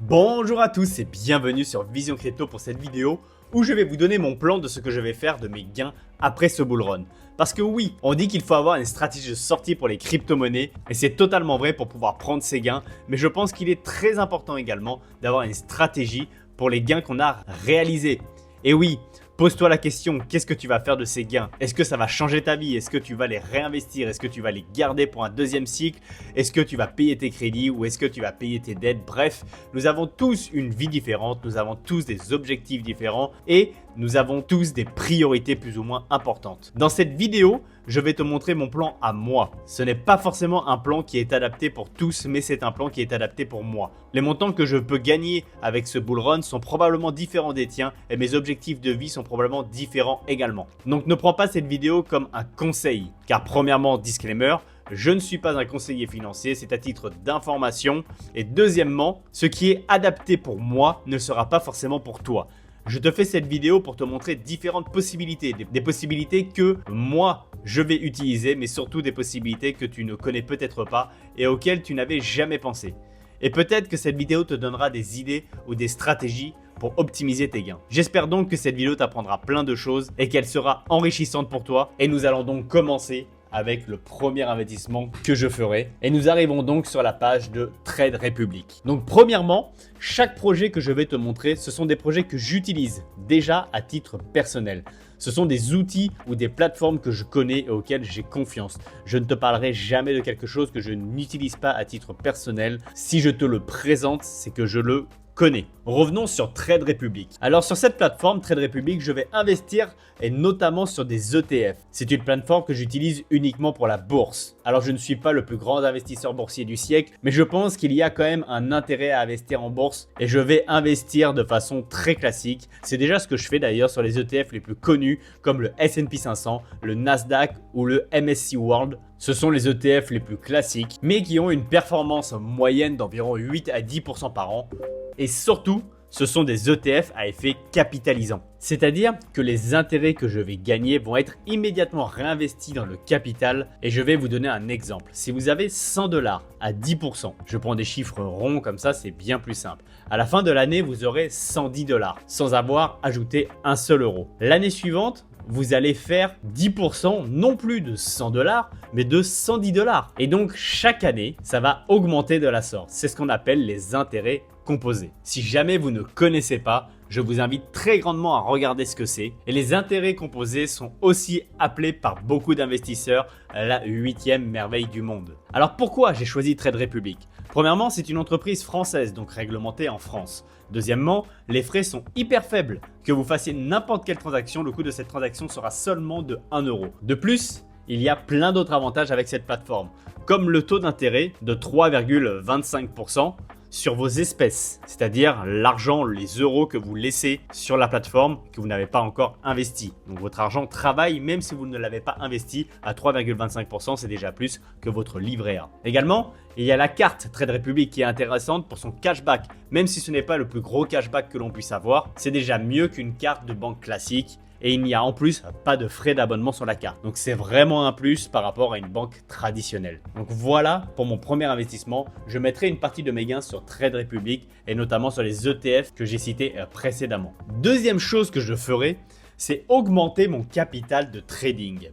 Bonjour à tous et bienvenue sur Vision Crypto pour cette vidéo où je vais vous donner mon plan de ce que je vais faire de mes gains après ce bull run. Parce que oui, on dit qu'il faut avoir une stratégie de sortie pour les crypto-monnaies et c'est totalement vrai pour pouvoir prendre ses gains, mais je pense qu'il est très important également d'avoir une stratégie pour les gains qu'on a réalisés. Et oui, pose-toi la question, qu'est-ce que tu vas faire de ces gains? Est-ce que ça va changer ta vie? Est-ce que tu vas les réinvestir? Est-ce que tu vas les garder pour un deuxième cycle? Est-ce que tu vas payer tes crédits ou est-ce que tu vas payer tes dettes? Bref, nous avons tous une vie différente, nous avons tous des objectifs différents et nous avons tous des priorités plus ou moins importantes. Dans cette vidéo, je vais te montrer mon plan à moi. Ce n'est pas forcément un plan qui est adapté pour tous, mais c'est un plan qui est adapté pour moi. Les montants que je peux gagner avec ce bull run sont probablement différents des tiens et mes objectifs de vie sont probablement différents également. Donc ne prends pas cette vidéo comme un conseil, car premièrement, disclaimer, je ne suis pas un conseiller financier, c'est à titre d'information. Et deuxièmement, ce qui est adapté pour moi ne sera pas forcément pour toi. Je te fais cette vidéo pour te montrer différentes possibilités, des possibilités que moi je vais utiliser, mais surtout des possibilités que tu ne connais peut-être pas et auxquelles tu n'avais jamais pensé. Et peut-être que cette vidéo te donnera des idées ou des stratégies pour optimiser tes gains. J'espère donc que cette vidéo t'apprendra plein de choses et qu'elle sera enrichissante pour toi. Et nous allons donc commencer avec le premier investissement que je ferai. Et nous arrivons donc sur la page de Trade Republic. Donc premièrement, chaque projet que je vais te montrer, ce sont des projets que j'utilise déjà à titre personnel. Ce sont des outils ou des plateformes que je connais et auxquelles j'ai confiance. Je ne te parlerai jamais de quelque chose que je n'utilise pas à titre personnel. Si je te le présente, c'est que je le connais. Revenons sur Trade Republic. Alors sur cette plateforme Trade Republic, je vais investir et notamment sur des ETF. C'est une plateforme que j'utilise uniquement pour la bourse. Alors je ne suis pas le plus grand investisseur boursier du siècle, mais je pense qu'il y a quand même un intérêt à investir en bourse et je vais investir de façon très classique. C'est déjà ce que je fais d'ailleurs sur les ETF les plus connus comme le S&P 500, le Nasdaq ou le MSCI World. Ce sont les ETF les plus classiques, mais qui ont une performance moyenne d'environ 8 à 10% par an. Et surtout, ce sont des ETF à effet capitalisant. C'est-à-dire que les intérêts que je vais gagner vont être immédiatement réinvestis dans le capital. Et je vais vous donner un exemple. Si vous avez 100 $ à 10%, je prends des chiffres ronds comme ça, c'est bien plus simple. À la fin de l'année, vous aurez 110 $ sans avoir ajouté un seul euro. L'année suivante, vous allez faire 10% non plus de 100 $, mais de 110 $. Et donc chaque année, ça va augmenter de la sorte. C'est ce qu'on appelle les intérêts composés. Si jamais vous ne connaissez pas, je vous invite très grandement à regarder ce que c'est. Et les intérêts composés sont aussi appelés par beaucoup d'investisseurs la 8e merveille du monde. Alors pourquoi j'ai choisi Trade Republic? Premièrement, c'est une entreprise française, donc réglementée en France. Deuxièmement, les frais sont hyper faibles. Que vous fassiez n'importe quelle transaction, le coût de cette transaction sera seulement de 1 euro. De plus, il y a plein d'autres avantages avec cette plateforme, comme le taux d'intérêt de 3,25% sur vos espèces, c'est-à-dire l'argent, les euros que vous laissez sur la plateforme que vous n'avez pas encore investi. Donc votre argent travaille même si vous ne l'avez pas investi à 3,25%, c'est déjà plus que votre livret A. Également, il y a la carte Trade Republic qui est intéressante pour son cashback. Même si ce n'est pas le plus gros cashback que l'on puisse avoir, c'est déjà mieux qu'une carte de banque classique. Et il n'y a en plus pas de frais d'abonnement sur la carte. Donc c'est vraiment un plus par rapport à une banque traditionnelle. Donc voilà pour mon premier investissement. Je mettrai une partie de mes gains sur Trade Republic et notamment sur les ETF que j'ai cités précédemment. Deuxième chose que je ferai, c'est augmenter mon capital de trading.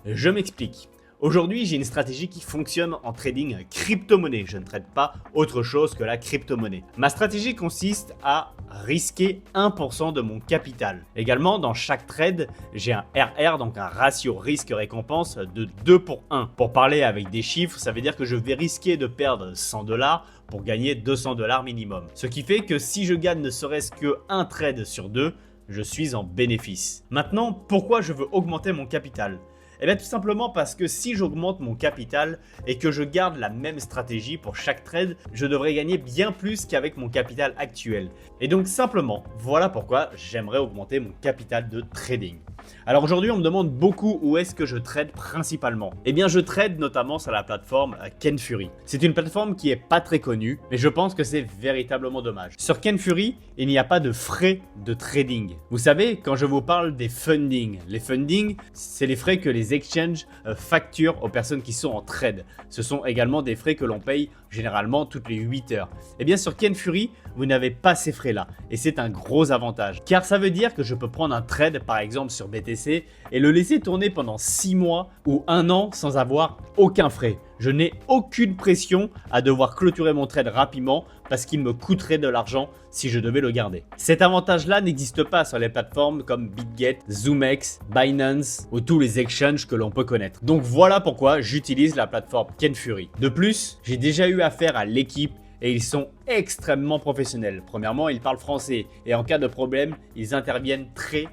Je m'explique. Aujourd'hui, j'ai une stratégie qui fonctionne en trading crypto-monnaie. Je ne trade pas autre chose que la crypto-monnaie. Ma stratégie consiste à risquer 1% de mon capital. Également, dans chaque trade, j'ai un RR, donc un ratio risque-récompense de 2 pour 1. Pour parler avec des chiffres, ça veut dire que je vais risquer de perdre 100 $ pour gagner 200 $ minimum. Ce qui fait que si je gagne ne serait-ce qu'un trade sur 2, je suis en bénéfice. Maintenant, pourquoi je veux augmenter mon capital ? Eh bien tout simplement parce que si j'augmente mon capital et que je garde la même stratégie pour chaque trade, je devrais gagner bien plus qu'avec mon capital actuel. Et donc simplement, voilà pourquoi j'aimerais augmenter mon capital de trading. Alors aujourd'hui, on me demande beaucoup où est-ce que je trade principalement. Eh bien je trade notamment sur la plateforme Kenfury. C'est une plateforme qui est pas très connue, mais je pense que c'est véritablement dommage. Sur Kenfury, il n'y a pas de frais de trading. Vous savez, quand je vous parle des fundings, les fundings, c'est les frais que les exchanges facturent aux personnes qui sont en trade. Ce sont également des frais que l'on paye généralement toutes les 8 heures. Et bien sur Kenfury, vous n'avez pas ces frais-là et c'est un gros avantage car ça veut dire que je peux prendre un trade par exemple sur BTC et le laisser tourner pendant 6 mois ou 1 an sans avoir aucun frais. Je n'ai aucune pression à devoir clôturer mon trade rapidement parce qu'il me coûterait de l'argent si je devais le garder. Cet avantage-là n'existe pas sur les plateformes comme BitGet, ZoomX, Binance ou tous les exchanges que l'on peut connaître. Donc voilà pourquoi j'utilise la plateforme Kenfury. De plus, j'ai déjà eu affaire à l'équipe et ils sont extrêmement professionnels. Premièrement, ils parlent français et en cas de problème, ils interviennent très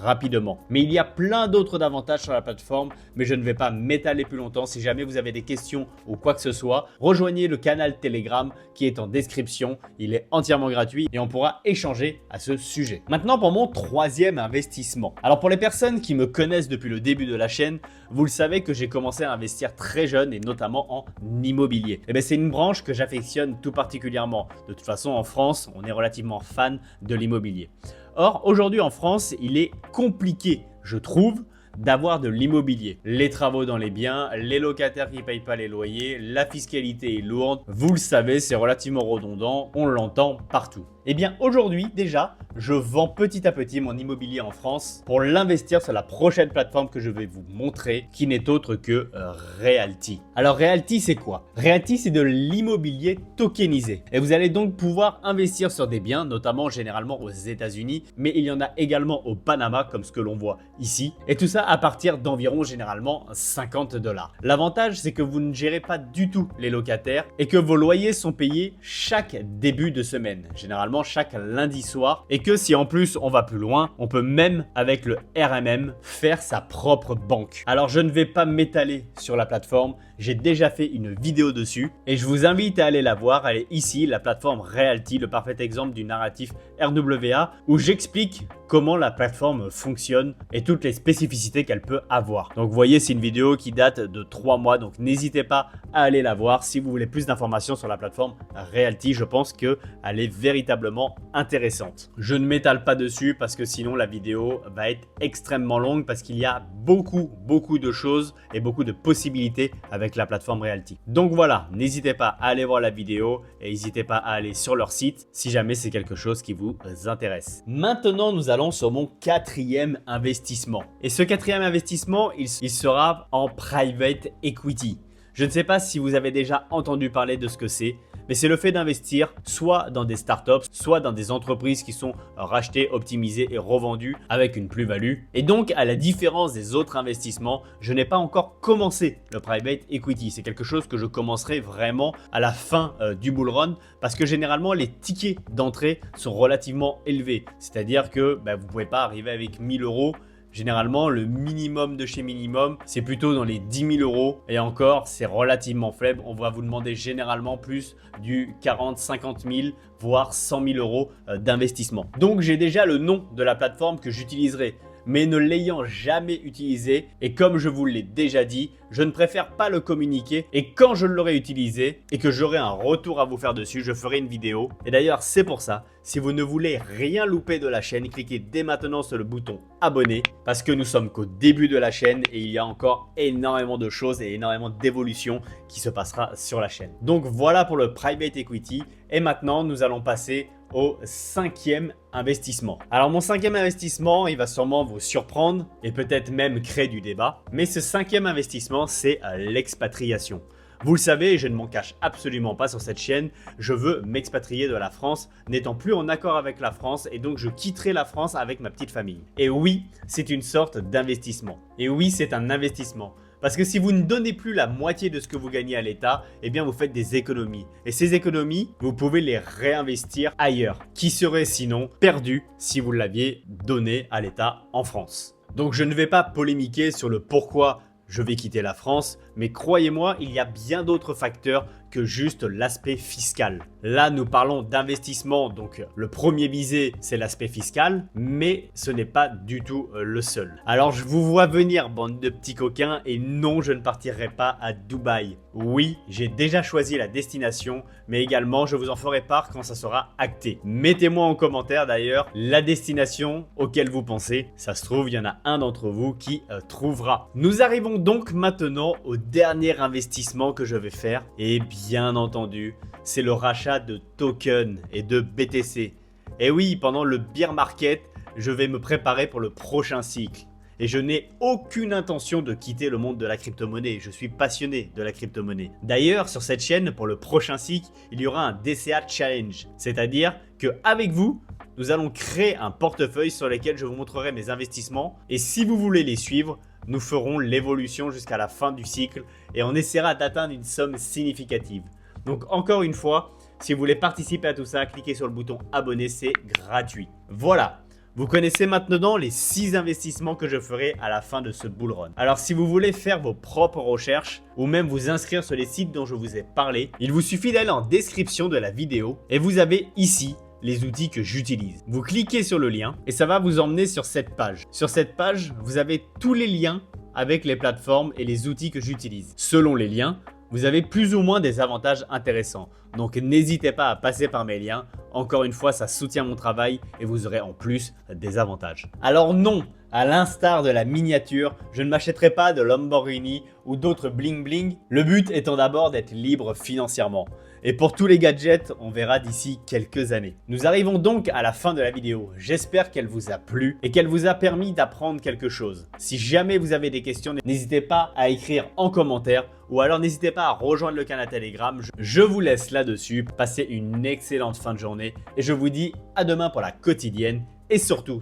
rapidement. Mais il y a plein d'autres avantages sur la plateforme, mais je ne vais pas m'étaler plus longtemps. Si jamais vous avez des questions ou quoi que ce soit, rejoignez le canal Telegram qui est en description. Il est entièrement gratuit et on pourra échanger à ce sujet. Maintenant pour mon troisième investissement. Alors pour les personnes qui me connaissent depuis le début de la chaîne, vous le savez que j'ai commencé à investir très jeune et notamment en immobilier. Et bien c'est une branche que j'affectionne tout particulièrement. De toute façon en France, on est relativement fan de l'immobilier. Or, aujourd'hui en France, il est compliqué, je trouve, d'avoir de l'immobilier. Les travaux dans les biens, les locataires qui ne payent pas les loyers, la fiscalité est lourde. Vous le savez, c'est relativement redondant, on l'entend partout. Eh bien aujourd'hui déjà, je vends petit à petit mon immobilier en France pour l'investir sur la prochaine plateforme que je vais vous montrer qui n'est autre que Realty. Alors Realty c'est quoi? Realty c'est de l'immobilier tokenisé et vous allez donc pouvoir investir sur des biens notamment généralement aux États-Unis mais il y en a également au Panama comme ce que l'on voit ici et tout ça à partir d'environ généralement 50 $. L'avantage c'est que vous ne gérez pas du tout les locataires et que vos loyers sont payés chaque début de semaine, généralement chaque lundi soir et que si en plus on va plus loin, on peut même avec le RMM faire sa propre banque. Alors je ne vais pas m'étaler sur la plateforme, j'ai déjà fait une vidéo dessus et je vous invite à aller la voir, elle est ici, la plateforme Realty, le parfait exemple du narratif RWA où j'explique comment la plateforme fonctionne et toutes les spécificités qu'elle peut avoir. Donc vous voyez c'est une vidéo qui date de 3 mois donc n'hésitez pas à aller la voir si vous voulez plus d'informations sur la plateforme Realty, je pense qu'elle est véritablement intéressante. Je ne m'étale pas dessus parce que sinon la vidéo va être extrêmement longue parce qu'il y a beaucoup de choses et beaucoup de possibilités avec la plateforme Realty. Donc voilà, n'hésitez pas à aller voir la vidéo et n'hésitez pas à aller sur leur site si jamais c'est quelque chose qui vous intéresse. Maintenant, nous allons sur mon quatrième investissement. Et ce quatrième investissement, il sera en private equity. Je ne sais pas si vous avez déjà entendu parler de ce que c'est, mais c'est le fait d'investir soit dans des startups, soit dans des entreprises qui sont rachetées, optimisées et revendues avec une plus-value. Et donc, à la différence des autres investissements, je n'ai pas encore commencé le private equity. C'est quelque chose que je commencerai vraiment à la fin du bull run parce que généralement, les tickets d'entrée sont relativement élevés. C'est-à-dire que vous ne pouvez pas arriver avec 1000 €. Généralement, le minimum de chez minimum, c'est plutôt dans les 10 000 € et encore, c'est relativement faible. On va vous demander généralement plus du 40, 50 000, voire 100 000 € d'investissement. Donc, j'ai déjà le nom de la plateforme que j'utiliserai. Mais ne l'ayant jamais utilisé et comme je vous l'ai déjà dit, je ne préfère pas le communiquer et quand je l'aurai utilisé et que j'aurai un retour à vous faire dessus, je ferai une vidéo. Et d'ailleurs, c'est pour ça, si vous ne voulez rien louper de la chaîne, cliquez dès maintenant sur le bouton abonner parce que nous sommes qu'au début de la chaîne et il y a encore énormément de choses et énormément d'évolutions qui se passera sur la chaîne. Donc voilà pour le private equity et maintenant nous allons passer au cinquième investissement. Alors mon cinquième investissement, il va sûrement vous surprendre et peut-être même créer du débat. Mais ce cinquième investissement, c'est l'expatriation. Vous le savez, je ne m'en cache absolument pas sur cette chaîne, je veux m'expatrier de la France, n'étant plus en accord avec la France et donc je quitterai la France avec ma petite famille. Et oui, c'est une sorte d'investissement. Et oui, c'est un investissement. Parce que si vous ne donnez plus la moitié de ce que vous gagnez à l'État, eh bien vous faites des économies. Et ces économies, vous pouvez les réinvestir ailleurs, qui seraient sinon perdues si vous l'aviez donné à l'État en France. Donc je ne vais pas polémiquer sur le pourquoi je vais quitter la France, mais croyez-moi, il y a bien d'autres facteurs que juste l'aspect fiscal. Là, nous parlons d'investissement, donc le premier visé, c'est l'aspect fiscal, mais ce n'est pas du tout le seul. Alors, je vous vois venir, bande de petits coquins, et non, je ne partirai pas à Dubaï. Oui, j'ai déjà choisi la destination, mais également, je vous en ferai part quand ça sera acté. Mettez-moi en commentaire d'ailleurs la destination auquel vous pensez. Ça se trouve, il y en a un d'entre vous qui trouvera. Nous arrivons donc maintenant au dernier investissement que je vais faire, et bien entendu, c'est le rachat de tokens et de BTC. Et oui, pendant le bear market, je vais me préparer pour le prochain cycle. Et je n'ai aucune intention de quitter le monde de la crypto-monnaie, je suis passionné de la crypto-monnaie. D'ailleurs, sur cette chaîne, pour le prochain cycle, il y aura un DCA Challenge. C'est-à-dire qu'avec vous, nous allons créer un portefeuille sur lequel je vous montrerai mes investissements. Et si vous voulez les suivre, nous ferons l'évolution jusqu'à la fin du cycle et on essaiera d'atteindre une somme significative. Donc encore une fois, si vous voulez participer à tout ça, cliquez sur le bouton abonner, c'est gratuit. Voilà. Vous connaissez maintenant les 6 investissements que je ferai à la fin de ce bull run. Alors si vous voulez faire vos propres recherches ou même vous inscrire sur les sites dont je vous ai parlé, il vous suffit d'aller en description de la vidéo et vous avez ici les outils que j'utilise. Vous cliquez sur le lien et ça va vous emmener sur cette page. Sur cette page, vous avez tous les liens avec les plateformes et les outils que j'utilise. Selon les liens, vous avez plus ou moins des avantages intéressants. Donc n'hésitez pas à passer par mes liens. Encore une fois, ça soutient mon travail et vous aurez en plus des avantages. Alors non, à l'instar de la miniature, je ne m'achèterai pas de Lamborghini ou d'autres bling bling. Le but étant d'abord d'être libre financièrement. Et pour tous les gadgets, on verra d'ici quelques années. Nous arrivons donc à la fin de la vidéo. J'espère qu'elle vous a plu et qu'elle vous a permis d'apprendre quelque chose. Si jamais vous avez des questions, n'hésitez pas à écrire en commentaire ou alors n'hésitez pas à rejoindre le canal Telegram. Je vous laisse là-dessus. Passez une excellente fin de journée et je vous dis à demain pour la quotidienne. Et surtout,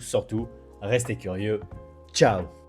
restez curieux. Ciao!